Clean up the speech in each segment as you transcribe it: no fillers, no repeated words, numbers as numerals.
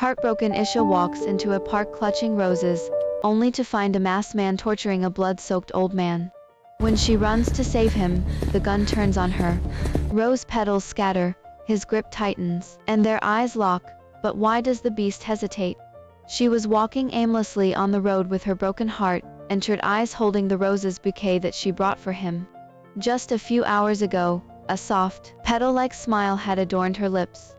Heartbroken Isha walks into a park clutching roses, only to find a masked man torturing a blood-soaked old man. When she runs to save him, the gun turns on her. Rose petals scatter, his grip tightens, and their eyes lock, but why does the beast hesitate? She was walking aimlessly on the road with her broken heart, and teared eyes holding the roses bouquet that she brought for him. Just a few hours ago, a soft, petal-like smile had adorned her lips.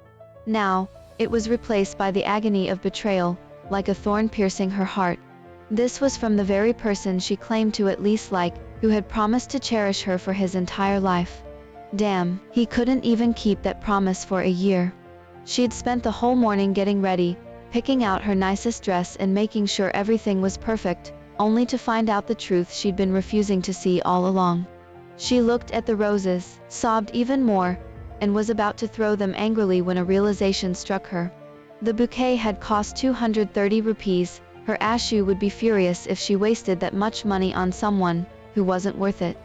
Now, it was replaced by the agony of betrayal, like a thorn piercing her heart. This was from the very person she claimed to at least like, who had promised to cherish her for his entire life. Damn, he couldn't even keep that promise for a year. She'd spent the whole morning getting ready, picking out her nicest dress and making sure everything was perfect, only to find out the truth she'd been refusing to see all along. She looked at the roses, sobbed even more, and was about to throw them angrily when a realization struck her. The bouquet had cost 230 rupees, her Ashu would be furious if she wasted that much money on someone who wasn't worth it.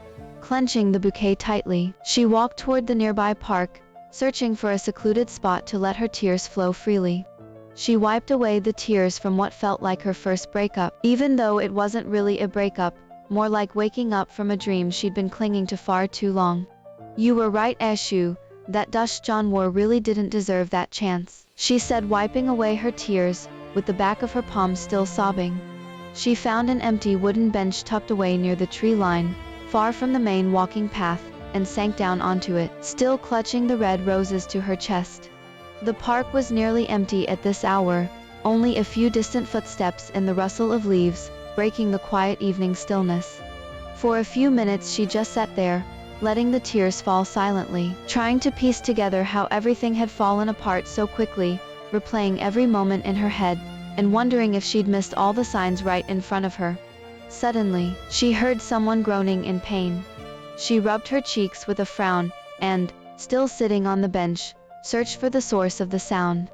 Clenching the bouquet tightly, she walked toward the nearby park, searching for a secluded spot to let her tears flow freely. She wiped away the tears from what felt like her first breakup, even though it wasn't really a breakup, more like waking up from a dream she'd been clinging to far too long. You were right, Ashu, that Dush Janwar really didn't deserve that chance, she said, wiping away her tears, with the back of her palm still sobbing. She found an empty wooden bench tucked away near the tree line, far from the main walking path, and sank down onto it, still clutching the red roses to her chest. The park was nearly empty at this hour, only a few distant footsteps and the rustle of leaves, breaking the quiet evening stillness. For a few minutes she just sat there, letting the tears fall silently, trying to piece together how everything had fallen apart so quickly, replaying every moment in her head, and wondering if she'd missed all the signs right in front of her. Suddenly, she heard someone groaning in pain. She rubbed her cheeks with a frown, and, still sitting on the bench, searched for the source of the sound.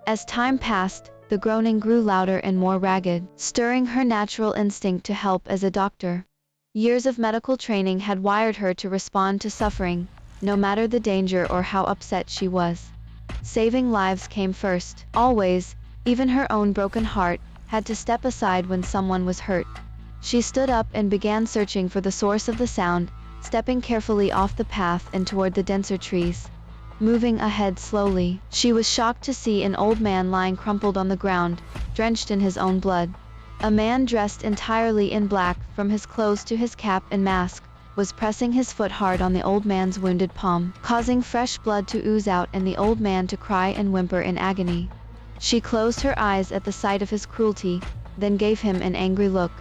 As time passed, the groaning grew louder and more ragged, stirring her natural instinct to help as a doctor. Years of medical training had wired her to respond to suffering, no matter the danger or how upset she was. Saving lives came first, always. Even her own broken heart had to step aside when someone was hurt. She stood up and began searching for the source of the sound, stepping carefully off the path and toward the denser trees. Moving ahead slowly, she was shocked to see an old man lying crumpled on the ground, drenched in his own blood. A man dressed entirely in black, from his clothes to his cap and mask, was pressing his foot hard on the old man's wounded palm, causing fresh blood to ooze out and the old man to cry and whimper in agony. She closed her eyes at the sight of his cruelty, then gave him an angry look.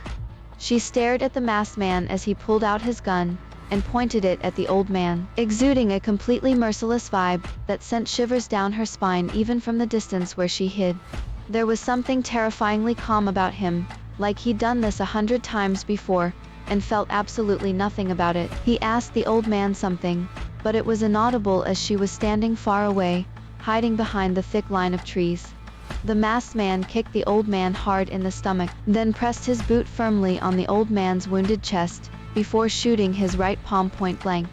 She stared at the masked man as he pulled out his gun, and pointed it at the old man, exuding a completely merciless vibe that sent shivers down her spine even from the distance where she hid. There was something terrifyingly calm about him, like he'd done this 100 times before, and felt absolutely nothing about it. He asked the old man something, but it was inaudible as she was standing far away, hiding behind the thick line of trees. The masked man kicked the old man hard in the stomach, then pressed his boot firmly on the old man's wounded chest, before shooting his right palm point blank.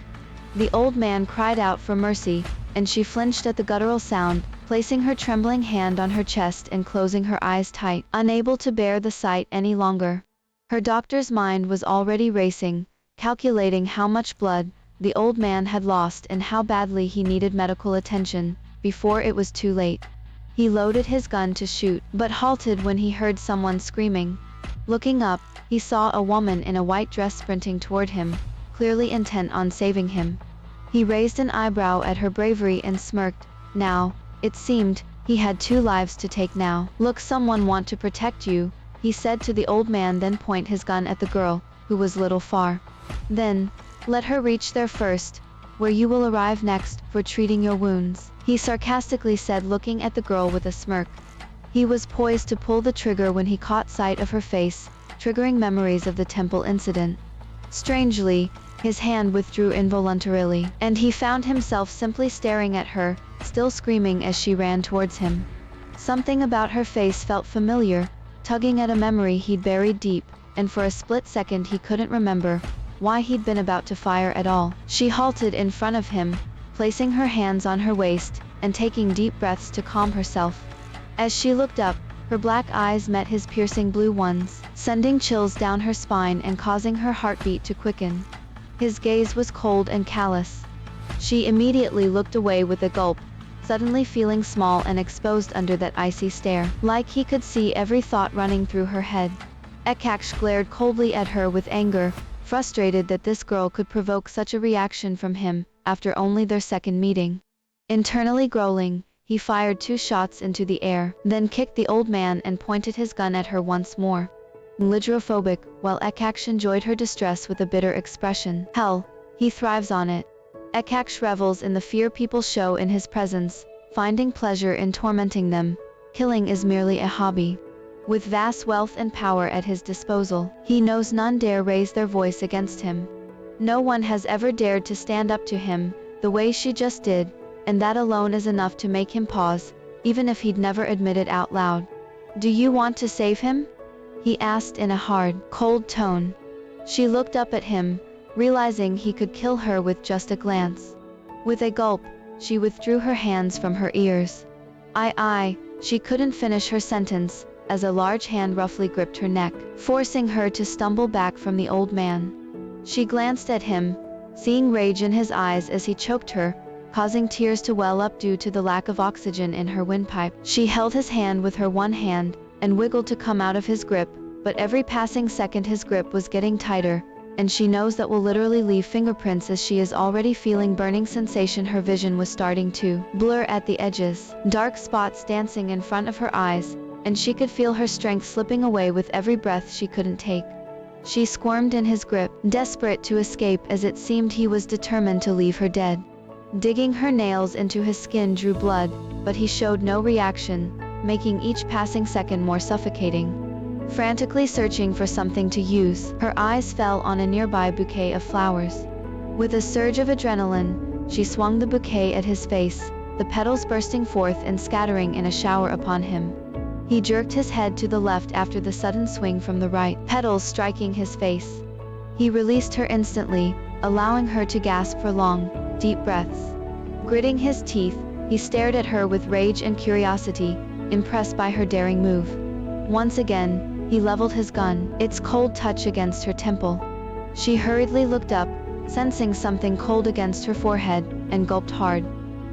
The old man cried out for mercy, and she flinched at the guttural sound, placing her trembling hand on her chest and closing her eyes tight, unable to bear the sight any longer. Her doctor's mind was already racing, calculating how much blood the old man had lost and how badly he needed medical attention, before it was too late. He loaded his gun to shoot, but halted when he heard someone screaming. Looking up, he saw a woman in a white dress sprinting toward him, clearly intent on saving him. He raised an eyebrow at her bravery and smirked. Now, it seemed, he had 2 lives to take now. Look, someone want to protect you, he said to the old man, then point his gun at the girl, who was little far. Then, let her reach there first, where you will arrive next, for treating your wounds, he sarcastically said, looking at the girl with a smirk. He was poised to pull the trigger when he caught sight of her face, triggering memories of the temple incident. Strangely, his hand withdrew involuntarily, and he found himself simply staring at her, still screaming as she ran towards him. Something about her face felt familiar, tugging at a memory he'd buried deep, and for a split second he couldn't remember why he'd been about to fire at all. She halted in front of him, placing her hands on her waist, and taking deep breaths to calm herself. As she looked up, her black eyes met his piercing blue ones, sending chills down her spine and causing her heartbeat to quicken. His gaze was cold and callous. She immediately looked away with a gulp, suddenly feeling small and exposed under that icy stare, like he could see every thought running through her head. Ekaksh glared coldly at her with anger, frustrated that this girl could provoke such a reaction from him, after only their second meeting. Internally growling, he fired 2 shots into the air, then kicked the old man and pointed his gun at her once more. Hydrophobic, while Ekaksh enjoyed her distress with a bitter expression. Hell, he thrives on it. Ekaksh revels in the fear people show in his presence, finding pleasure in tormenting them. Killing is merely a hobby. With vast wealth and power at his disposal, he knows none dare raise their voice against him. No one has ever dared to stand up to him, the way she just did, and that alone is enough to make him pause, even if he'd never admit it out loud. "Do you want to save him?" he asked in a hard, cold tone. She looked up at him, realizing he could kill her with just a glance. With a gulp, she withdrew her hands from her ears. She couldn't finish her sentence, as a large hand roughly gripped her neck, forcing her to stumble back from the old man. She glanced at him, seeing rage in his eyes as he choked her, causing tears to well up due to the lack of oxygen in her windpipe. She held his hand with her one hand, and wiggled to come out of his grip, but every passing second his grip was getting tighter, and she knows that will literally leave fingerprints as she is already feeling burning sensation. Her vision was starting to blur at the edges, dark spots dancing in front of her eyes, and she could feel her strength slipping away with every breath she couldn't take. She squirmed in his grip, desperate to escape as it seemed he was determined to leave her dead. Digging her nails into his skin drew blood, but he showed no reaction, making each passing second more suffocating. Frantically searching for something to use, her eyes fell on a nearby bouquet of flowers. With a surge of adrenaline, she swung the bouquet at his face, the petals bursting forth and scattering in a shower upon him. He jerked his head to the left after the sudden swing from the right, petals striking his face. He released her instantly, allowing her to gasp for long, deep breaths. Gritting his teeth, he stared at her with rage and curiosity, impressed by her daring move. Once again, he leveled his gun, its cold touch against her temple. She hurriedly looked up, sensing something cold against her forehead, and gulped hard.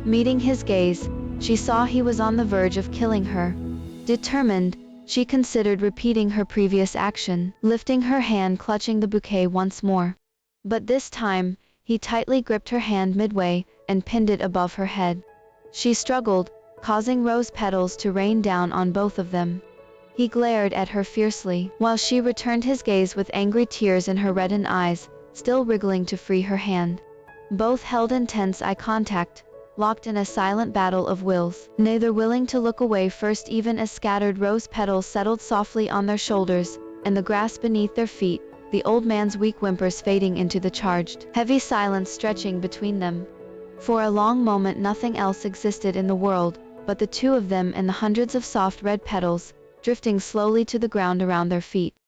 Meeting his gaze, she saw he was on the verge of killing her. Determined, she considered repeating her previous action, lifting her hand clutching the bouquet once more. But this time, he tightly gripped her hand midway, and pinned it above her head. She struggled, causing rose petals to rain down on both of them. He glared at her fiercely, while she returned his gaze with angry tears in her reddened eyes, still wriggling to free her hand. Both held intense eye contact, locked in a silent battle of wills, neither willing to look away first even as scattered rose petals settled softly on their shoulders, and the grass beneath their feet, the old man's weak whimpers fading into the charged, heavy silence stretching between them. For a long moment nothing else existed in the world, but the two of them and the hundreds of soft red petals, drifting slowly to the ground around their feet.